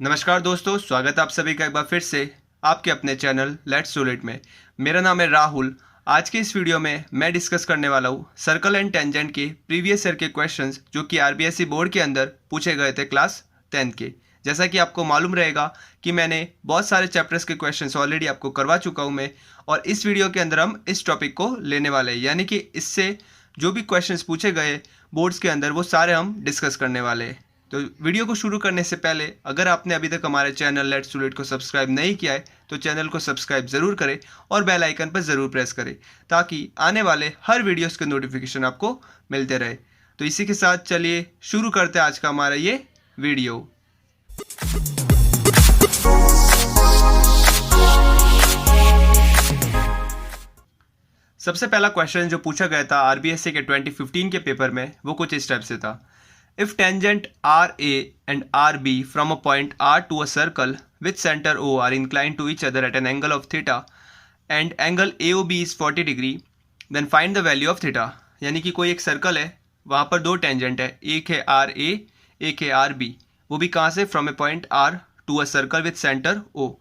नमस्कार दोस्तों, स्वागत है आप सभी का एक बार फिर से आपके अपने चैनल लेट्स डू इट में। मेरा नाम है राहुल। आज के इस वीडियो में मैं डिस्कस करने वाला हूँ सर्कल एंड टेंजेंट के प्रीवियस ईयर के क्वेश्चंस जो कि आरबीएसई बोर्ड के अंदर पूछे गए थे क्लास 10th के। जैसा कि आपको मालूम रहेगा कि मैंने बहुत सारे चैप्टर्स के क्वेश्चंस ऑलरेडी आपको करवा चुका हूँ मैं, और इस वीडियो के अंदर हम इस टॉपिक को लेने वाले हैं, यानी कि इससे जो भी क्वेश्चंस पूछे गए बोर्ड्स के अंदर वो सारे हम डिस्कस करने वाले हैं। तो वीडियो को शुरू करने से पहले अगर आपने अभी तक हमारे चैनल लेट्स डू इट को सब्सक्राइब नहीं किया है तो चैनल को सब्सक्राइब ज़रूर करें और बेल आइकन पर ज़रूर प्रेस करें ताकि आने वाले हर वीडियोस के नोटिफिकेशन आपको मिलते रहे। तो इसी के साथ चलिए शुरू करते हैं आज का हमारा ये वीडियो। सबसे पहला क्वेश्चन जो पूछा गया था आरबीएसई के 2015 के पेपर में वो कुछ इस टाइप से था। If tangent RA and RB from a point R to a circle with center O are inclined to each other at an angle of theta and angle AOB is 40 degree, then find the value of theta। यानी कि कोई एक circle है, वहाँ पर दो tangent है, एक है RA एक है RB, वो भी कहाँ से, from a point R to a circle with centre O।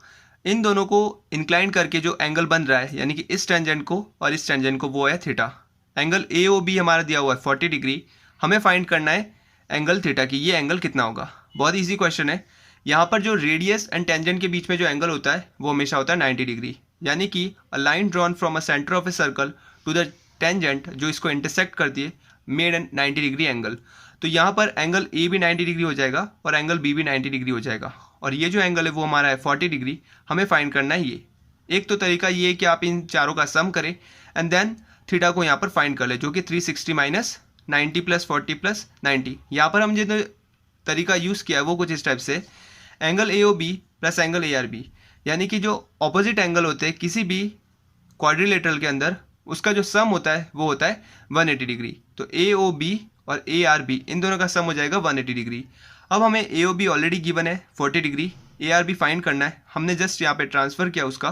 इन दोनों को इंक्लाइन करके जो एंगल बन रहा है, यानी कि इस टेंजेंट को और इस टेंजेंट को, वो है थीटा। एंगल AOB हमारा दिया हुआ है 40 डिग्री, हमें फाइंड करना है एंगल थीटा की ये एंगल कितना होगा। बहुत इजी क्वेश्चन है। यहाँ पर जो रेडियस एंड टेंजेंट के बीच में जो एंगल होता है वो हमेशा होता है 90 डिग्री, यानी कि a line drawn from a centre of a circle to the tangent जो इसको इंटरसेक्ट करती है मेड एन 90 डिग्री एंगल। तो यहाँ पर एंगल ए भी 90 डिग्री हो जाएगा और एंगल बी भी 90 डिग्री हो जाएगा, और ये जो एंगल है वो हमारा है 40 डिग्री। हमें फाइंड करना है ये। एक तो तरीका ये है कि आप इन चारों का सम करें एंड देन थीटा को यहाँ पर फाइंड कर ले, जो कि 360 माइनस 90 प्लस 40 प्लस 90। यहाँ पर हम जो तरीका यूज़ किया है वो कुछ इस टाइप से, angle AOB plus angle ARB, यानी कि जो ऑपोजिट एंगल होते हैं किसी भी क्वाड्रिलेटरल के अंदर, उसका जो सम होता है वो होता है 180 डिग्री। तो AOB और ARB इन दोनों का सम हो जाएगा 180 डिग्री। अब हमें AOB ऑलरेडी गिवन है 40 डिग्री, ARB फाइंड करना है, हमने जस्ट यहाँ पे ट्रांसफ़र किया उसका,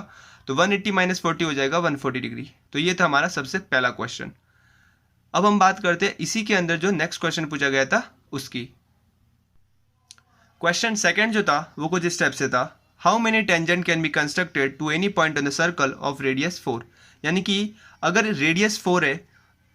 तो 180 माइनस 40 हो जाएगा 140 डिग्री। तो ये था हमारा सबसे पहला क्वेश्चन। अब हम बात करते हैं इसी के अंदर जो नेक्स्ट क्वेश्चन पूछा गया था उसकी। क्वेश्चन सेकंड जो था वो कुछ इस टाइप से था, how many tangent can be constructed to any point on the circle of radius 4। यानी कि अगर रेडियस 4 है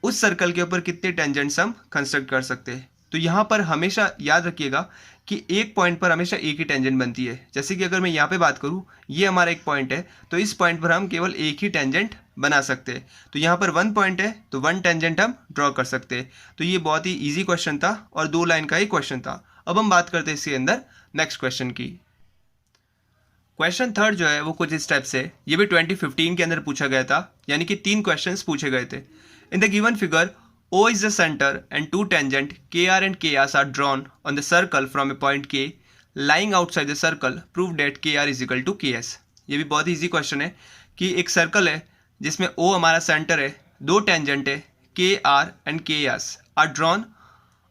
उस सर्कल के ऊपर कितने टेंजेंट्स हम कंस्ट्रक्ट कर सकते हैं। तो यहाँ पर हमेशा याद रखिएगा कि एक पॉइंट पर हमेशा एक ही टेंजेंट बनती है। जैसे कि अगर मैं यहाँ पे बात करूँ, ये हमारा एक पॉइंट है, तो इस पॉइंट पर हम केवल एक ही टेंजेंट बना सकते हैं। तो यहाँ पर 1 पॉइंट है तो 1 टेंजेंट हम ड्रॉ कर सकते हैं। तो ये बहुत ही इजी क्वेश्चन था और 2 लाइन का ही क्वेश्चन था। अब हम बात करते हैं इसके अंदर नेक्स्ट क्वेश्चन की। क्वेश्चन थर्ड जो है वो कुछ इस टाइप से, ये भी 2015 के अंदर पूछा गया था, यानी कि 3 क्वेश्चंस पूछे गए थे। इन the given figure O is the center and 2 tangent KR and KS are drawn on the circle from a point K lying outside the circle. Prove that KR is equal to KS। ये भी बहुत ही easy question है कि एक circle है जिसमें O हमारा centre है, 2 टेंजेंट है KR and KS are drawn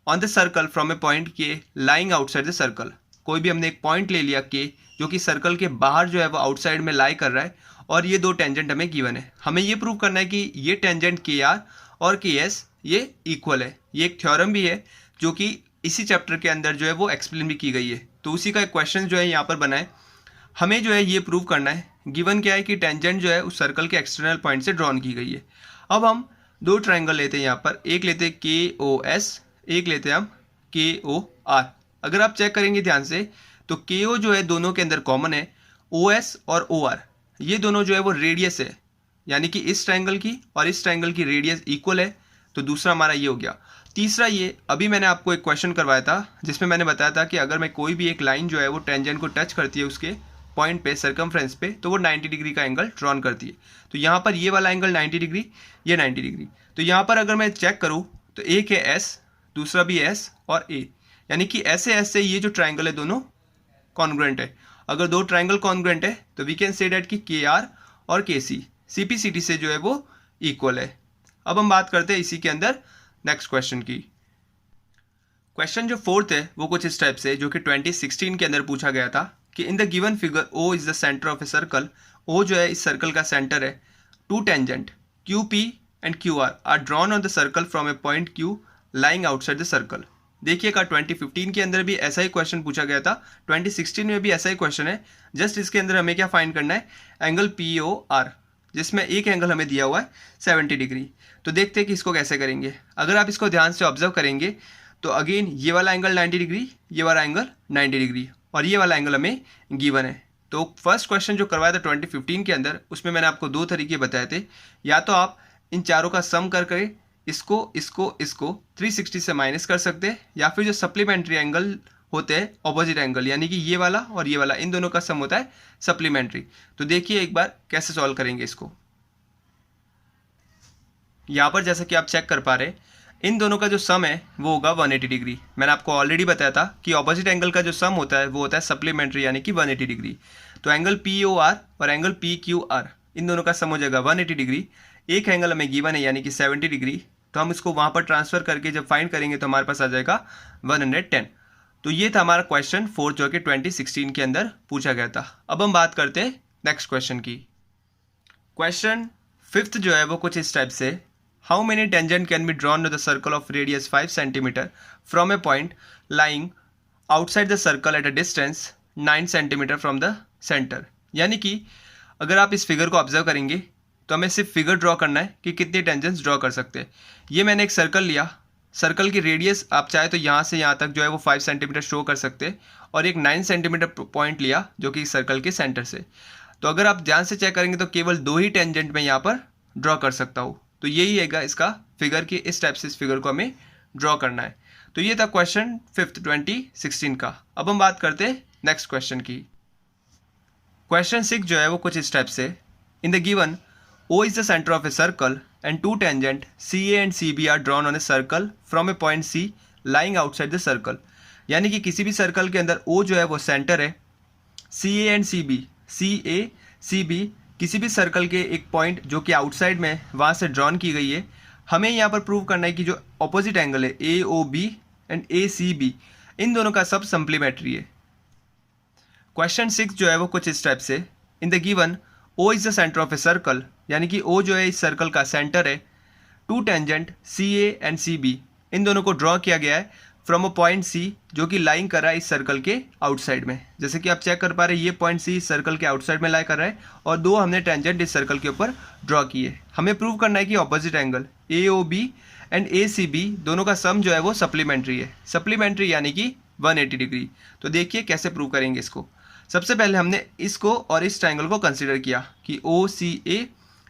on the circle from a point K lying outside the circle। कोई भी हमने एक पॉइंट ले लिया K जो कि सर्कल के बाहर जो है वो आउटसाइड में लाई कर रहा है, और ये 2 टेंजेंट हमें गिवन है। हमें ये प्रूव करना है कि ये टेंजेंट KR और KS ये इक्वल है। ये एक थ्योरम भी है जो कि इसी चैप्टर के अंदर जो है वो एक्सप्लेन भी की गई है। तो उसी का एक क्वेश्चन जो है यहाँ पर बना है। हमें जो है ये प्रूव करना है, गिवन क्या है कि टेंजेंट जो है उस सर्कल के एक्सटर्नल पॉइंट से ड्रॉन की गई है। अब हम 2 ट्रायंगल लेते हैं, यहाँ पर एक लेते हैं KOS, एक लेते हैं हम KOR। अगर आप चेक करेंगे ध्यान से तो KO जो है दोनों के अंदर कॉमन है, OS और OR ये दोनों जो है वो रेडियस है, यानी कि इस ट्रायंगल की और इस ट्रायंगल की रेडियस इक्वल है। तो दूसरा हमारा ये हो गया। तीसरा ये, अभी मैंने आपको एक क्वेश्चन करवाया था जिसमें मैंने बताया था कि अगर मैं कोई भी एक लाइन जो है वो टेंजेंट को टच करती है उसके पॉइंट पे, सर्कमफ्रेंस पे, तो वो 90 डिग्री का एंगल ड्रॉन करती है। तो यहाँ पर ये वाला एंगल 90 डिग्री, ये 90 डिग्री। तो यहाँ पर अगर मैं चेक करूँ तो एक है S, दूसरा भी S और A, यानी कि ऐसे ऐसे ये जो ट्राइंगल है दोनों कॉन्ग्रुएंट है। अगर 2 ट्राइंगल कॉन्ग्रुएंट है तो वी कैन से डैट कि KR और KC CPCT से जो है वो इक्वल है। अब हम बात करते हैं इसी के अंदर नेक्स्ट क्वेश्चन की। क्वेश्चन जो फोर्थ है वो कुछ इस टाइप से, जो कि 2016 के अंदर पूछा गया था कि in the given figure O is the centre of a circle. O जो है इस सर्कल का सेंटर है। 2 tangent QP and QR are drawn on the circle from a point Q lying outside the circle. देखिएगा 2015 के अंदर भी ऐसा ही क्वेश्चन पूछा गया था, 2016 में भी ऐसा ही क्वेश्चन है। जस्ट इसके अंदर हमें क्या फाइंड करना है, एंगल POR, जिसमें एक एंगल हमें दिया हुआ है 70 डिग्री। तो देखते हैं कि इसको कैसे करेंगे। अगर आप इसको ध्यान से ऑब्जर्व करेंगे तो अगेन ये वाला एंगल 90 डिग्री, ये वाला एंगल 90 डिग्री और ये वाला एंगल हमें गिवन है। तो फर्स्ट क्वेश्चन जो करवाया था 2015 के अंदर, उसमें मैंने आपको दो तरीके बताए थे। या तो आप इन चारों का सम करके इसको 360 से माइनस कर सकते हैं, या फिर जो सप्लीमेंट्री एंगल होते हैं ऑपोजिट एंगल, यानी कि ये वाला और ये वाला, इन दोनों का सम होता है सप्लीमेंट्री। तो देखिए एक बार कैसे सॉल्व करेंगे इसको। यहाँ पर जैसा कि आप चेक कर पा रहे हैं, इन दोनों का जो सम है वो होगा 180 डिग्री। मैंने आपको ऑलरेडी बताया था कि ऑपोजिट एंगल का जो सम होता है वो होता है सप्लीमेंट्री, यानी कि 180 डिग्री। तो एंगल POR और एंगल PQR, इन दोनों का सम हो जाएगा 180 डिग्री। एक एंगल हमें गिवन है यानी कि 70 डिग्री, तो हम इसको वहाँ पर ट्रांसफर करके जब फाइंड करेंगे तो हमारे पास आ जाएगा 110। तो ये था हमारा क्वेश्चन 4 जो कि 2016 के अंदर पूछा गया था। अब हम बात करते हैं नेक्स्ट क्वेश्चन की। क्वेश्चन 5th जो है वो कुछ इस टाइप से, how many tangent can be drawn to the circle of radius 5 centimetre from a point lying outside the circle at a distance 9 centimetre from the centre. यानी कि अगर आप इस फिगर को ऑब्जर्व करेंगे तो हमें सिर्फ फिगर ड्रॉ करना है कि कितने टेंजेंट्स ड्रॉ कर सकते हैं। ये मैंने एक सर्कल लिया, सर्कल की रेडियस आप चाहे तो यहाँ से यहाँ तक जो है वो 5 सेंटीमीटर शो कर सकते हैं, और एक 9 सेंटीमीटर पॉइंट लिया जो कि सर्कल के सेंटर से। तो अगर आप ध्यान से चेक करेंगे तो केवल 2 ही टेंजेंट मैं यहाँ पर ड्रॉ कर सकता हूँ। तो यही है इसका फिगर की, इस टाइप से इस फिगर को हमें ड्रॉ करना है। तो ये था क्वेश्चन 5th 2016 का। अब हम बात करते हैं नेक्स्ट क्वेश्चन की। क्वेश्चन 6 जो है वो कुछ इस टाइप से, इन the given O is the center of a circle and two tangent CA and CB are drawn on a circle from a point C lying outside the circle। यानी कि किसी भी सर्कल के अंदर O जो है वो सेंटर है, CA एंड CB किसी भी सर्कल के एक पॉइंट जो कि आउटसाइड में वहाँ से ड्रॉन की गई है। हमें यहाँ पर प्रूव करना है कि जो ऑपोजिट एंगल है AOB एंड ACB, इन दोनों का सब सप्लीमेंट्री है। क्वेश्चन 6 जो है वो कुछ इस टाइप से, इन the given O is the centre of a circle, यानी कि O जो है इस सर्कल का सेंटर है। Two tangent CA and CB, इन दोनों को ड्रॉ किया गया है फ्रॉम अ पॉइंट C जो कि लाइंग कर रहा है इस सर्कल के आउटसाइड में। जैसे कि आप चेक कर पा रहे हैं, ये पॉइंट C इस सर्कल के आउटसाइड में लाई कर रहा है और 2 हमने टेंजेंट इस सर्कल के ऊपर ड्रॉ किए। हमें प्रूव करना है कि opposite angle AOB and ACB दोनों का सम जो है वो सप्लीमेंट्री है। सप्लीमेंट्री यानी कि 180 डिग्री। तो देखिए कैसे प्रूव करेंगे इसको। सबसे पहले हमने इसको और इस ट्रायंगल को कंसीडर किया कि OCA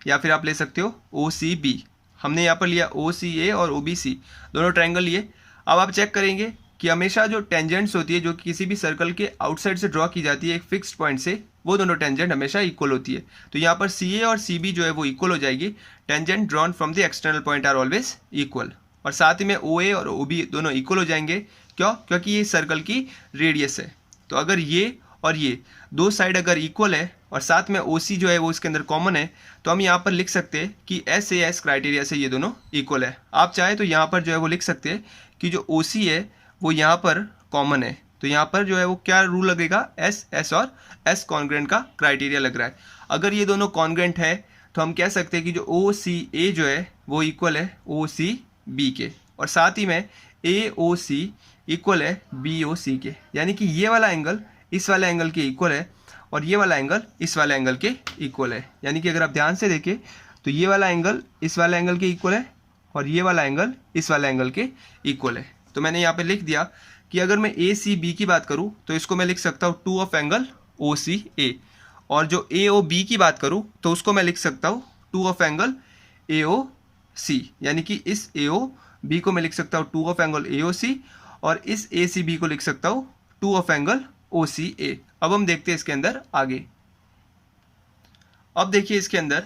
या फिर आप ले सकते हो OCB। हमने यहाँ पर लिया OCA और OBC, दोनों ट्रायंगल लिए। अब आप चेक करेंगे कि हमेशा जो टेंजेंट्स होती है जो किसी भी सर्कल के आउटसाइड से ड्रॉ की जाती है एक फिक्स्ड पॉइंट से, वो दोनों टेंजेंट हमेशा इक्वल होती है। तो यहाँ पर CA और CB जो है वो इक्वल हो जाएगी। Tangent drawn from the external point are always equal. और साथ ही में OA और OB दोनों इक्वल हो जाएंगे। क्यों? क्योंकि ये सर्कल की रेडियस है। तो अगर ये और ये दो साइड अगर इक्वल है और साथ में OC जो है वो इसके अंदर कॉमन है, तो हम यहाँ पर लिख सकते हैं कि SAS क्राइटेरिया से ये दोनों इक्वल है। आप चाहे तो यहाँ पर जो है वो लिख सकते हैं कि जो OC है वो यहाँ पर कॉमन है। तो यहाँ पर जो है वो क्या रूल लगेगा, S और S कॉन्ग्रेंट का क्राइटेरिया लग रहा है। अगर ये दोनों कॉन्ग्रेंट है तो हम कह सकते हैं कि जो OCA जो है वो इक्वल है OCB के, और साथ ही में AOC इक्वल है BOC के। यानी कि ये वाला एंगल इस वाले एंगल के इक्वल है और ये वाला एंगल इस वाले एंगल के इक्वल है। यानी कि अगर आप ध्यान से देखें तो ये वाला एंगल इस वाले एंगल के इक्वल है और ये वाला एंगल इस वाले एंगल के इक्वल है। तो मैंने यहाँ पे लिख दिया कि अगर मैं ACB की बात करूँ तो इसको मैं लिख सकता हूँ 2 ऑफ एंगल OCA, और जो AOB की बात करूँ तो उसको मैं लिख सकता हूँ 2 ऑफ एंगल AOC। यानी कि इस AOB को मैं लिख सकता हूँ 2 ऑफ एंगल AOC और इस ACB को लिख सकता हूँ 2 ऑफ एंगल OCA। अब हम देखते हैं इसके अंदर आगे। अब देखिए इसके अंदर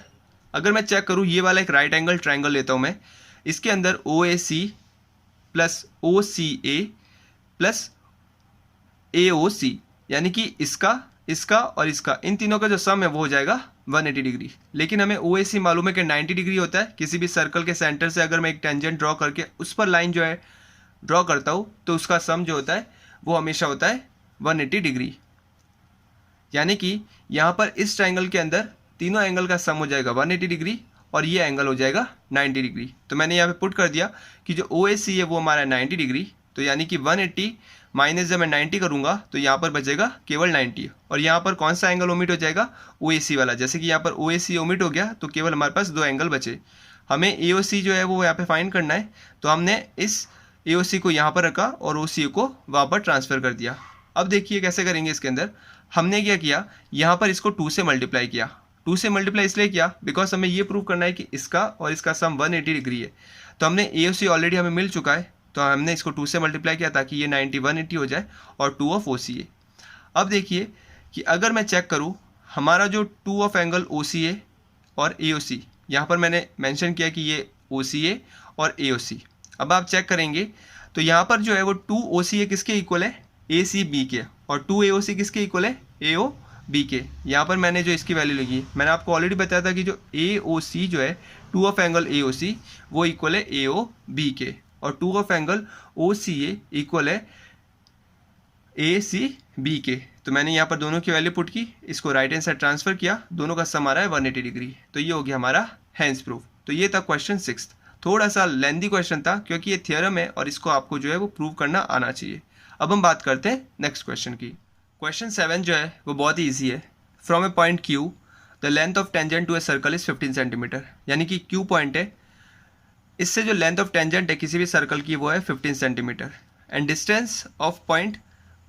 अगर मैं चेक करूं, ये वाला एक राइट एंगल ट्रायंगल लेता हूं मैं। इसके अंदर OAC plus OCA plus AOC, यानी कि इसका और इसका, इन तीनों का जो सम है वो हो जाएगा 180 डिग्री। लेकिन हमें OAC मालूम है कि 90 डिग्री होता है। किसी भी सर्कल के सेंटर से अगर मैं एक टेंजेंट ड्रॉ करके उस पर लाइन जो है ड्रॉ करता हूँ तो उसका सम जो होता है वो हमेशा होता है 180 डिग्री। यानी कि यहाँ पर इस ट्रायंगल के अंदर तीनों एंगल का सम हो जाएगा 180 डिग्री और ये एंगल हो जाएगा 90 डिग्री। तो मैंने यहाँ पे पुट कर दिया कि जो OAC है वो हमारा 90 डिग्री, तो यानी कि 180 माइनस जब मैं 90 करूँगा तो यहाँ पर बचेगा केवल 90, और यहाँ पर कौन सा एंगल ओमिट हो जाएगा, OAC वाला। जैसे कि यहाँ पर OAC ओमिट हो गया तो केवल हमारे पास 2 एंगल बचे। हमें AOC जो है वो यहाँ पे फाइंड करना है, तो हमने इस AOC को यहाँ पर रखा और OC को वहाँ पर ट्रांसफ़र कर दिया। अब देखिए कैसे करेंगे। इसके अंदर हमने क्या किया, यहाँ पर इसको 2 से मल्टीप्लाई किया। 2 से मल्टीप्लाई इसलिए किया बिकॉज हमें ये प्रूव करना है कि इसका और इसका सम 180 डिग्री है। तो हमने AOC ऑलरेडी हमें मिल चुका है, तो हमने इसको 2 से मल्टीप्लाई किया ताकि ये 90 180 हो जाए और 2 ऑफ OC है। अब देखिए कि अगर मैं चेक करूँ हमारा जो 2 ऑफ एंगल OCA और AOC, यहाँ पर मैंने मेंशन किया कि ये OCA और AOC। अब आप चेक करेंगे तो यहाँ पर जो है वो 2 OCA किसके इक्वल है, ACB के, और 2 AOC किसके इक्वल है, AOB के। यहाँ पर मैंने जो इसकी वैल्यू लगी, मैंने आपको ऑलरेडी बताया था कि जो AOC जो है 2 ऑफ एंगल AOC वो इक्वल है AOB के, और 2 ऑफ एंगल OCA इक्वल है ACB के। तो मैंने यहाँ पर दोनों की वैल्यू पुट की, इसको राइट हैंड साइड ट्रांसफर किया, दोनों का सम आ रहा है 180 डिग्री। तो ये हो गया हमारा हैंस प्रूफ। तो ये था क्वेश्चन 6। थोड़ा सा लेंदी क्वेश्चन था क्योंकि ये थ्योरम है और इसको आपको जो है वो प्रूव करना आना चाहिए। अब हम बात करते हैं नेक्स्ट क्वेश्चन की। क्वेश्चन 7 जो है वो बहुत ही ईजी है। From a point Q the length of tangent to a circle is 15 centimetre. यानी कि Q पॉइंट है, इससे जो लेंथ ऑफ टेंजेंट है किसी भी सर्कल की वो है 15 centimetre, and distance of point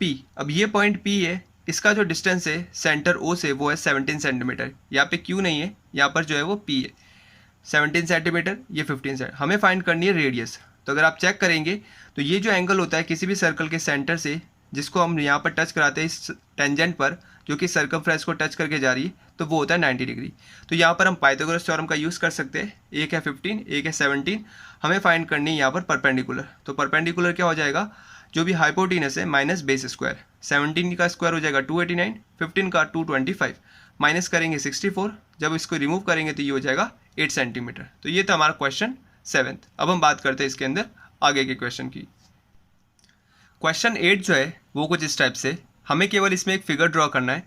P, अब ये पॉइंट P है, इसका जो डिस्टेंस है सेंटर O से वो है 17 सेंटीमीटर। यहाँ पे Q नहीं है, यहाँ पर जो है वो P है 17 सेंटीमीटर, ये 15 सेंटीमीटर। हमें फाइंड करनी है रेडियस। तो अगर आप चेक करेंगे तो ये जो एंगल होता है किसी भी सर्कल के सेंटर से, जिसको हम यहाँ पर टच कराते हैं इस टेंजेंट पर जो कि सर्कमफ्रेंस को टच करके जा रही है, तो वो होता है 90 डिग्री। तो यहाँ पर हम पाइथागोरस थ्योरम का यूज़ कर सकते हैं। एक है 15, एक है 17। हमें फाइंड करनी है यहाँ पर परपेंडिकुलर। तो परपेंडिकुलर क्या हो जाएगा, जो भी हाइपोटेनस है माइनस बेस स्क्वायर। 17 का स्क्वायर हो जाएगा 289, 15 का 225, माइनस करेंगे 64, जब इसको रिमूव करेंगे तो ये हो जाएगा 8 सेंटीमीटर। तो ये था हमारा क्वेश्चन 7। अब हम बात करते हैं इसके अंदर आगे के क्वेश्चन की। क्वेश्चन 8 जो है वो कुछ इस टाइप से, हमें केवल इसमें एक फिगर ड्रॉ करना है।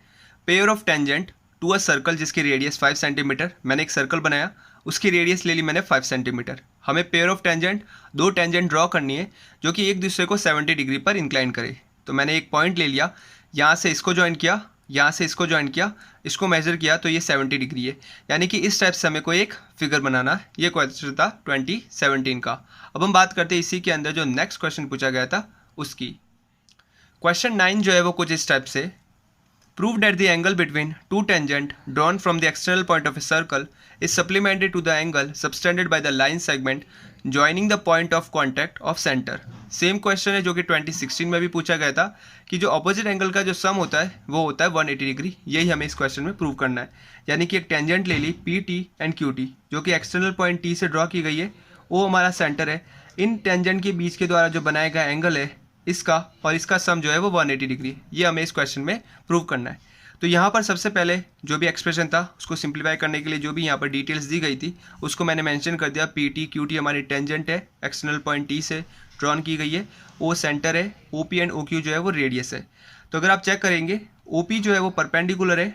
Pair of tangent to a circle जिसकी रेडियस 5 सेंटीमीटर। मैंने एक सर्कल बनाया, उसकी रेडियस ले ली मैंने 5 सेंटीमीटर। हमें pair of tangent, 2 tangent draw करनी है जो कि एक दूसरे को 70 डिग्री पर इंक्लाइन करे। तो मैंने एक पॉइंट ले लिया, यहाँ से इसको ज्वाइन किया, यहाँ से इसको ज्वाइन किया, इसको मेजर किया, तो ये 70 डिग्री है। यानी कि इस टाइप से हमें कोई एक फिगर बनाना है। ये क्वेश्चन था 2017 का। अब हम बात करते हैं इसी के अंदर जो नेक्स्ट क्वेश्चन पूछा गया था उसकी। क्वेश्चन 9 जो है वो कुछ इस टाइप से, prove that the angle between 2 tangent drawn from the external point of a circle is supplemented to the angle subtended by the line segment joining the point of contact of centre. Same question है जो कि 2016 में भी पूछा गया था कि जो ऑपोजिट एंगल का जो सम होता है वो होता है 180 डिग्री। यही हमें इस क्वेश्चन में प्रूव करना है। यानी कि एक टेंजेंट ले ली PT एंड QT जो कि एक्सटर्नल पॉइंट T से ड्रॉ की गई है, वो हमारा सेंटर है। इन टेंजेंट के बीच के द्वारा जो बनाया गया एंगल है इसका और इसका सम जो है वो 180 डिग्री। ये हमें इस क्वेश्चन में प्रूव करना है। तो यहाँ पर सबसे पहले जो भी एक्सप्रेशन था उसको सिंप्लीफाई करने के लिए जो भी यहाँ पर डिटेल्स दी गई थी उसको मैंने मेंशन कर दिया। PT QT हमारी टेंजेंट है, एक्सटर्नल पॉइंट T से ड्रॉन की गई है, O सेंटर है, OP एंड OQ जो है वो रेडियस है। तो अगर आप चेक करेंगे OP जो है वो परपेंडिकुलर है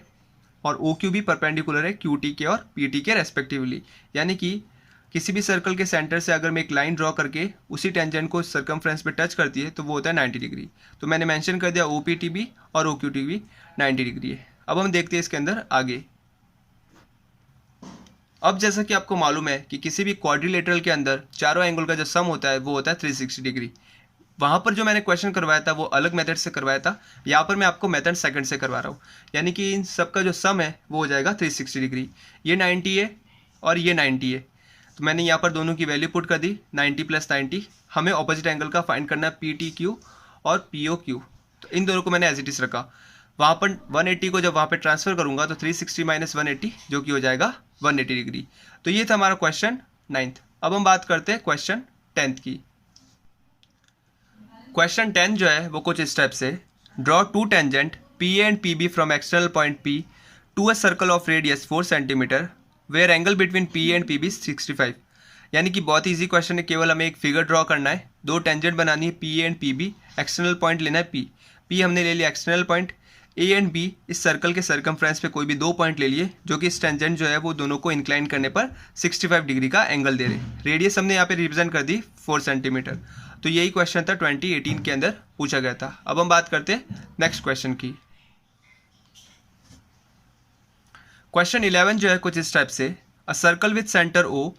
और OQ भी परपेंडिकुलर है QT के और PT के रेस्पेक्टिवली। यानी कि किसी भी सर्कल के सेंटर से अगर मैं एक लाइन ड्रॉ करके उसी टेंजेंट को सर्कमफ्रेंस पे टच करती है तो वो होता है 90 डिग्री। तो मैंने मेंशन कर दिया OPT भी और OQT भी 90 डिग्री है। अब हम देखते हैं इसके अंदर आगे। अब जैसा कि आपको मालूम है कि किसी भी क्वाड्रिलेटरल के अंदर चारों एंगल का जो सम होता है वो होता है 360 डिग्री। वहाँ पर जो मैंने क्वेश्चन करवाया था वो अलग मेथड से करवाया था, यहाँ पर मैं आपको मेथड सेकंड से करवा रहा हूँ। यानी कि इन सब का जो सम है वो हो जाएगा 360 डिग्री। ये 90 है और ये 90 है, तो मैंने यहाँ पर दोनों की वैल्यू पुट कर दी 90 + 90। हमें ऑपोजिट एंगल का फाइंड करना है PTQ और POQ। तो इन दोनों को मैंने एज इट इज रखा। वहाँ पर 180 को जब वहाँ पे ट्रांसफर करूँगा तो 360 - 180 जो कि हो जाएगा 180 डिग्री। तो ये था हमारा क्वेश्चन 9th। अब हम बात करते हैं क्वेश्चन 10th की। क्वेश्चन 10 जो है वो कुछ इस टाइप से, draw 2 tangent PA and PB from external point P to a circle of radius 4 centimetre where angle between PA and PB 65। यानी कि बहुत ईजी क्वेश्चन है, केवल हमें एक फिगर ड्रॉ करना है, 2 टेंजेंट बनानी है PA and PB, external point लेना है P हमने ले लिया external point, A and B इस सर्कल के सर्कमफ्रेंस पे कोई भी 2 पॉइंट ले लिए जो कि इस टेंजेंट जो है वो दोनों को इंक्लाइन करने पर 65 डिग्री का एंगल दे रहे। रेडियस हमने यहाँ पे रिप्रेजेंट कर दी 4 सेंटीमीटर। तो यही क्वेश्चन था 2018 के अंदर पूछा गया था। अब हम बात करते हैं नेक्स्ट क्वेश्चन की। क्वेश्चन 11 जो है कुछ इस टाइप से, अ circle with centre O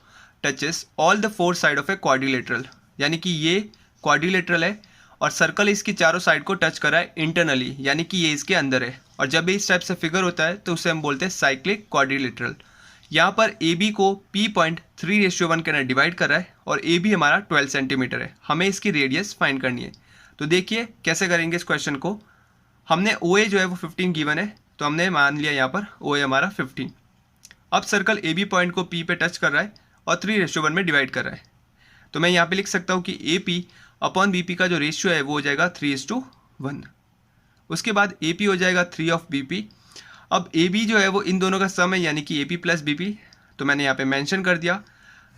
touches all the 4 side of a quadrilateral, यानी कि ये क्वाड्रिलेटरल है और सर्कल इसकी चारों साइड को टच कर रहा है इंटरनली, यानी कि ये इसके अंदर है। और जब भी इस टाइप से फिगर होता है तो उसे हम बोलते हैं साइक्लिक क्वाड्रिलेटरल। यहाँ पर ए बी को P.3:1 के अंदर डिवाइड कर रहा है और ए बी हमारा 12 सेंटीमीटर है। हमें इसकी रेडियस फाइंड करनी है। तो देखिए कैसे करेंगे इस क्वेश्चन को। हमने ओ ए जो है वो 15 गिवन है, तो हमने मान लिया यहाँ पर ओ ए हमारा 15। अब सर्कल ए बी पॉइंट को P पे टच कर रहा है और 3:1 में डिवाइड कर रहा है। तो मैं यहाँ पे लिख सकता हूँ कि A P upon B P का जो रेशियो है वो हो जाएगा 3:1। उसके बाद ए पी हो जाएगा 3 ऑफ बी पी। अब ए बी जो है वो इन दोनों का सम है, यानी कि A P plus B P, तो मैंने यहाँ पे मेंशन कर दिया।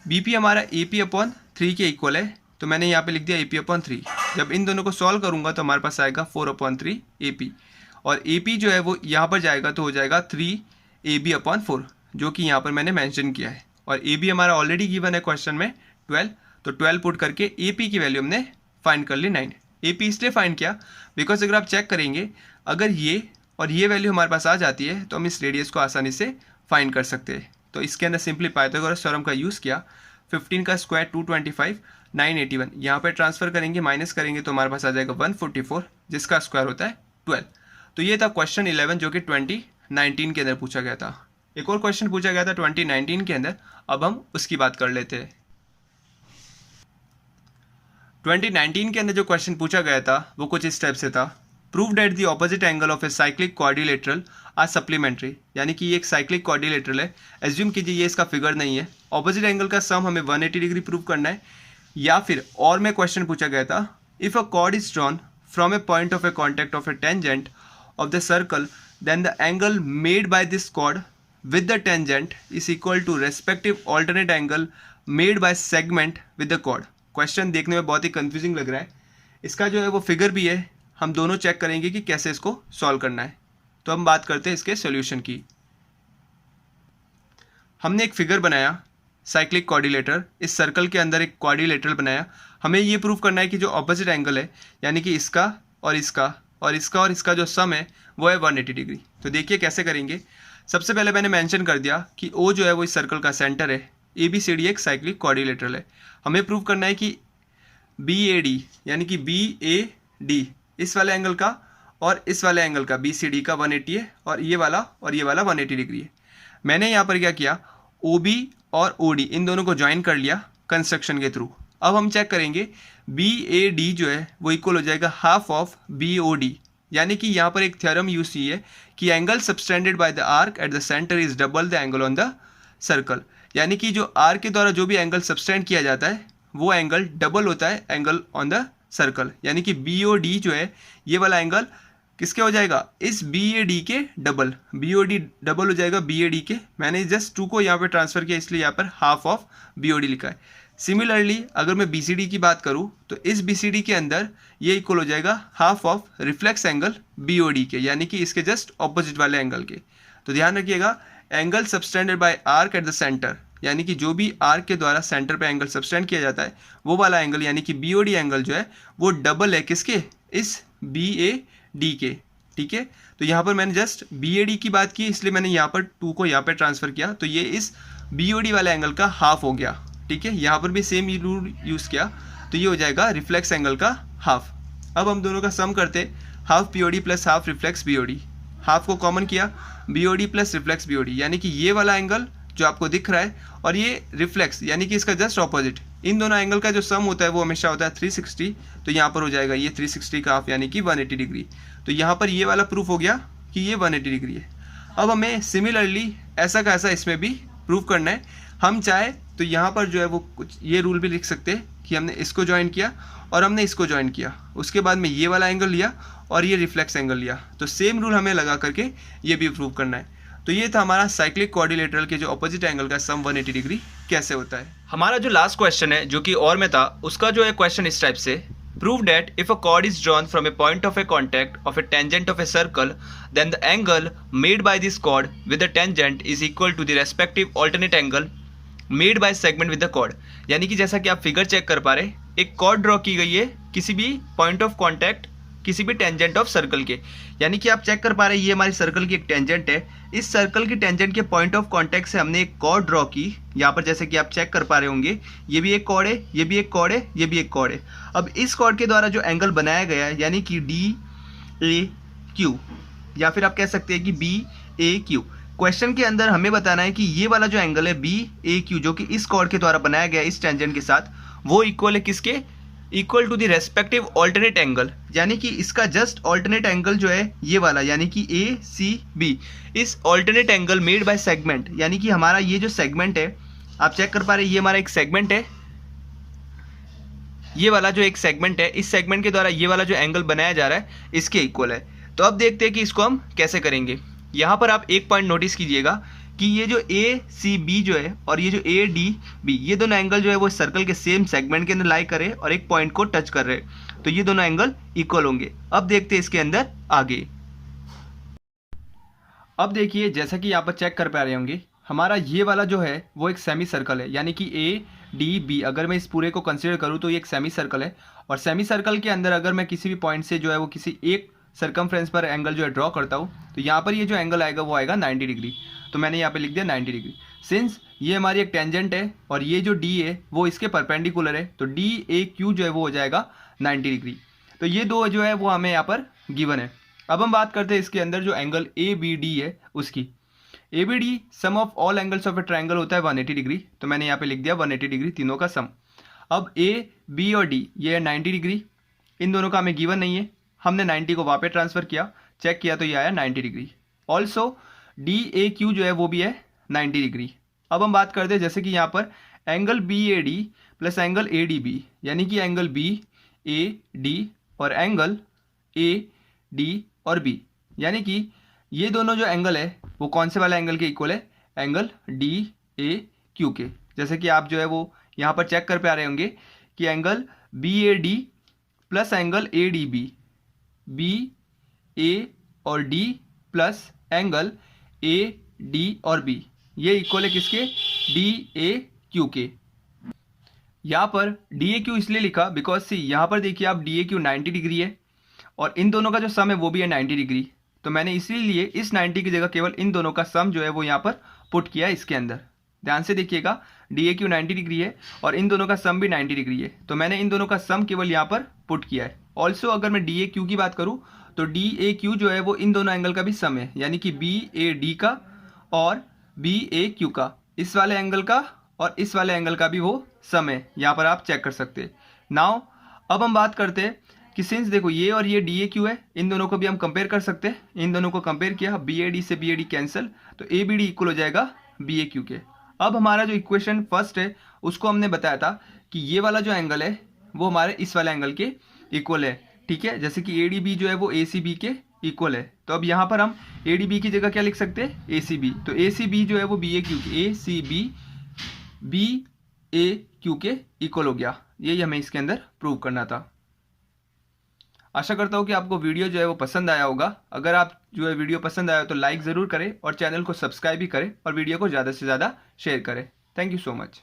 बी पी हमारा ए पी अपॉन 3 के इक्वल है, तो मैंने यहाँ पे लिख दिया ए पी अपॉन 3। जब इन दोनों को सॉल्व करूँगा तो हमारे पास आएगा 4/3 ए पी, और ए पी जो है वो यहाँ पर जाएगा तो हो जाएगा 3 ए बी अपॉन 4, जो कि यहाँ पर मैंने मेंशन किया है। और ए बी हमारा ऑलरेडी गिवन है क्वेश्चन में 12, तो 12 पुट करके ए पी की वैल्यू हमने फाइंड कर ली 9। ए पी इसलिए फाइंड किया बिकॉज अगर आप चेक करेंगे, अगर ये और ये वैल्यू हमारे पास आ जाती है तो हम इस रेडियस को आसानी से फाइंड कर सकते हैं। तो इसके अंदर सिंपली पाइथागोरस थ्योरम का यूज़ किया। 15 का स्क्वायर 225, 981, यहाँ पर ट्रांसफर करेंगे, माइनस करेंगे तो हमारे पास आ जाएगा 144, जिसका स्क्वायर होता है 12। तो ये था क्वेश्चन 11 जो कि 2019 के अंदर पूछा गया था। एक और क्वेश्चन पूछा गया था 2019 के अंदर, अब हम उसकी बात कर लेते हैं। 2019 के अंदर जो क्वेश्चन पूछा गया था वो कुछ इस टाइप से था, prove that the opposite angle of a cyclic quadrilateral are supplementary, यानी कि ये एक साइक्लिक क्वाड्रिलेटरल है। एज्यूम कीजिए ये इसका फिगर नहीं है, ऑपोजिट एंगल का सम हमें 180 डिग्री प्रूव करना है। या फिर और में क्वेश्चन पूछा गया था, if a chord is drawn from a point of a contact of a tangent of the circle, then the angle made by this chord with the tangent is equal to respective alternate angle made by segment with the chord। Question देखने में बहुत ही confusing लग रहा है। इसका जो है वो फिगर भी है, हम दोनों चेक करेंगे कि कैसे इसको सॉल्व करना है। तो हम बात करते हैं इसके सॉल्यूशन की। हमने एक फिगर बनाया साइक्लिक क्वाड्रिलेटर, इस सर्कल के अंदर एक क्वाड्रिलेटरल बनाया। हमें ये प्रूव करना है कि जो ऑपोजिट एंगल है, यानी कि इसका और इसका और इसका और इसका जो सम है वो है 180 डिग्री। तो देखिए कैसे करेंगे। सबसे पहले मैंने मेंशन कर दिया कि O जो है वो इस सर्कल का सेंटर है, ABCD एक साइक्लिक क्वाड्रिलेटरल है। हमें प्रूव करना है कि BAD यानी कि BAD इस वाले एंगल का और इस वाले एंगल का BCD का 180 है, और ये वाला 180 डिग्री है। मैंने यहाँ पर क्या किया, OB और OD इन दोनों को ज्वाइन कर लिया कंस्ट्रक्शन के थ्रू। अब हम चेक करेंगे BAD जो है वो इक्वल हो जाएगा हाफ ऑफ BOD, यानी कि यहाँ पर एक थ्योरम यूज की है कि angle subtended by the arc at the centre is double the angle on the circle, यानी कि जो आर्क के द्वारा जो भी एंगल सबटेंड किया जाता है वो एंगल डबल होता है एंगल ऑन द सर्कल, यानी कि BOD जो है ये वाला एंगल किसके हो जाएगा, इस BAD के डबल, BOD डबल हो जाएगा BAD के। मैंने जस्ट 2 को यहाँ पे ट्रांसफर किया, इसलिए यहाँ पर हाफ ऑफ BOD लिखा है। सिमिलरली अगर मैं BCD की बात करूँ तो इस BCD के अंदर ये इक्वल हो जाएगा half of reflex angle BOD के, यानी कि इसके जस्ट ऑपोजिट वाले एंगल के। तो ध्यान रखिएगा, angle subtended bye arc at the centre, यानी कि जो भी आर्क के द्वारा सेंटर पे एंगल सबटेंड किया जाता है वो वाला एंगल, यानी कि BOD एंगल जो है वो डबल है किसके, इस BAD के। ठीक है, तो यहाँ पर मैंने जस्ट BAD की बात की, इसलिए मैंने यहाँ पर 2 को यहाँ पर ट्रांसफर किया, तो ये इस BOD वाले एंगल का हाफ हो गया। ठीक है, यहाँ पर भी सेम रूल यूज़ किया, तो ये हो जाएगा रिफ्लेक्स एंगल का हाफ। अब हम दोनों का सम करते, half BOD plus half reflex BOD, half को कॉमन किया BOD प्लस रिफ्लेक्स BOD, यानी कि ये वाला एंगल जो आपको दिख रहा है और ये रिफ्लेक्स यानी कि इसका जस्ट ऑपोजिट, इन दोनों एंगल का जो सम होता है वो हमेशा होता है 360। तो यहाँ पर हो जाएगा ये 360 का हाफ, यानी कि 180 डिग्री। तो यहाँ पर ये वाला प्रूफ हो गया कि ये 180 डिग्री है। अब हमें सिमिलरली ऐसा का ऐसा इसमें भी प्रूव करना है। हम चाहे तो यहाँ पर जो है वो कुछ ये रूल भी लिख सकते हैं कि हमने इसको ज्वाइन किया और हमने इसको ज्वाइन किया, उसके बाद में ये वाला एंगल लिया और ये रिफ्लेक्स एंगल लिया, तो सेम रूल हमें लगा करके ये भी प्रूव करना है। तो ये था हमारा साइक्लिक क्वाड्रिलेटरल के जो ऑपोजिट एंगल का सम 180 डिग्री कैसे होता है। हमारा जो लास्ट क्वेश्चन है जो कि और में था, उसका जो है क्वेश्चन इस टाइप से, prove that if a chord is drawn from a point of a contact of a tangent of a circle, then the angle made by this chord with the tangent is equal to the respective alternate angle made by segment with the chord. यानी कि जैसा कि आप figure check कर पा रहे, एक cord draw की गई है किसी भी पॉइंट ऑफ कॉन्टैक्ट किसी भी टेंजेंट ऑफ सर्कल के, यानी कि आप चेक कर पा रहे हैं ये हमारी सर्कल की एक टेंजेंट है। इस सर्कल की टेंजेंट के पॉइंट ऑफ कॉन्टैक्ट से हमने एक कॉर्ड ड्रॉ की यहाँ पर, जैसे कि आप चेक कर पा रहे होंगे ये भी एक कॉर्ड है, ये भी एक कॉर्ड है, ये भी एक कॉर्ड है। अब इस कॉर्ड के द्वारा जो एंगल बनाया गया है यानी कि DAQ, या फिर आप कह सकते हैं कि BAQ, क्वेश्चन के अंदर हमें बताना है कि ये वाला जो एंगल है BAQ जो कि इस कॉर्ड के द्वारा बनाया गया है इस टेंजेंट के साथ, वो इक्वल है किसके, equal to the respective alternate angle, यानी कि इसका जस्ट ऑल्टरनेट एंगल जो है ये वाला, यानी कि ACB, इस alternate angle made by segment, यानी कि हमारा ये जो सेगमेंट है आप चेक कर पा रहे हैं ये हमारा एक सेगमेंट है, ये वाला जो एक सेगमेंट है, इस सेगमेंट के द्वारा ये वाला जो एंगल बनाया जा रहा है इसके इक्वल है। तो अब देखते हैं कि इसको हम कैसे करेंगे। यहाँ पर आप एक पॉइंट नोटिस कीजिएगा कि ये जो ACB जो है और ये जो ADB, ये दोनों एंगल जो है वो सर्कल के सेम सेगमेंट के अंदर लाई करे और एक पॉइंट को टच कर रहे हैं, तो ये दोनों एंगल इक्वल होंगे। अब देखते हैं इसके अंदर आगे। अब देखिए जैसा कि यहाँ पर चेक कर पा रहे होंगे हमारा ये वाला जो है वो एक सेमी सर्कल है, यानी कि ADB अगर मैं इस पूरे को कंसिडर करूँ तो ये एक सेमी सर्कल है, और सेमी सर्कल के अंदर अगर मैं किसी भी पॉइंट से जो है वो किसी एक सर्कमफ्रेंस पर एंगल जो है ड्रॉ करता हूँ तो यहाँ पर ये जो एंगल आएगा वो आएगा 90 डिग्री। तो मैंने यहाँ पे लिख दिया 90 डिग्री। सिंस ये हमारी एक टेंजेंट है और ये जो D है वो इसके परपेंडिकुलर है, तो DAQ जो है वो हो जाएगा 90 डिग्री। तो ये दो जो है वो हमें यहाँ पर गिवन है। अब हम बात करते हैं इसके अंदर जो एंगल ABD है उसकी। ABD sum of all angles of a triangle होता है 180 डिग्री, तो मैंने यहाँ पे लिख दिया 180 डिग्री तीनों का सम। अब AB और D ये है 90 डिग्री, इन दोनों का हमें गिवन नहीं है, हमने 90 को वहाँ पे ट्रांसफर किया, चेक किया तो ये आया 90 डिग्री। ऑल्सो DAQ जो है वो भी है 90 डिग्री। अब हम बात करते हैं जैसे कि यहाँ पर angle BAD plus angle ADB, यानी कि एंगल BAD और एंगल AD और B, यानी कि ये दोनों जो एंगल है वो कौन से वाला एंगल के इक्वल है, एंगल DAQ के। जैसे कि आप जो है वो यहाँ पर चेक कर पा रहे होंगे कि angle BAD plus angle ADB, BA और D प्लस एंगल AD और B, ये इक्वल है किसके, DAQ के। यहाँ पर DAQ इसलिए लिखा बिकॉज सी यहाँ पर देखिए आप DAQ 90 डिग्री है और इन दोनों का जो सम है वो भी है 90 डिग्री, तो मैंने इसीलिए इस 90 की जगह केवल इन दोनों का सम जो है वो यहाँ पर पुट किया है इसके अंदर। ध्यान से देखिएगा DAQ 90 डिग्री है और इन दोनों का सम भी 90 डिग्री है, तो मैंने इन दोनों का सम केवल यहाँ पर पुट किया है। ऑल्सो अगर मैं DAQ की बात करूँ तो DAQ जो है वो इन दोनों एंगल का भी सम है, यानी कि BAD का और BAQ का, इस वाले एंगल का और इस वाले एंगल का भी वो सम है, यहाँ पर आप चेक कर सकते हैं। नाउ अब हम बात करते हैं कि सिंस देखो ये और ये DAQ है, इन दोनों को भी हम कंपेयर कर सकते हैं। इन दोनों को कंपेयर किया, BAD से BAD कैंसिल, तो ABD इक्वल हो जाएगा BAQ के। अब हमारा जो इक्वेशन फर्स्ट है उसको हमने बताया था कि ये वाला जो एंगल है वो हमारे इस वाले एंगल के इक्वल है, ठीक है, जैसे कि ADB जो है वो ACB के इक्वल है। तो अब यहाँ पर हम ADB की जगह क्या लिख सकते हैं, ACB, तो ACB जो है वो BAQ के, ACB BAQ के इक्वल हो गया। यही हमें इसके अंदर प्रूव करना था। आशा करता हूँ कि आपको वीडियो जो है वो पसंद आया होगा। अगर आप जो है वीडियो पसंद आया तो लाइक ज़रूर करें और चैनल को सब्सक्राइब भी करें और वीडियो को ज़्यादा से ज़्यादा शेयर करें। Thank you so much.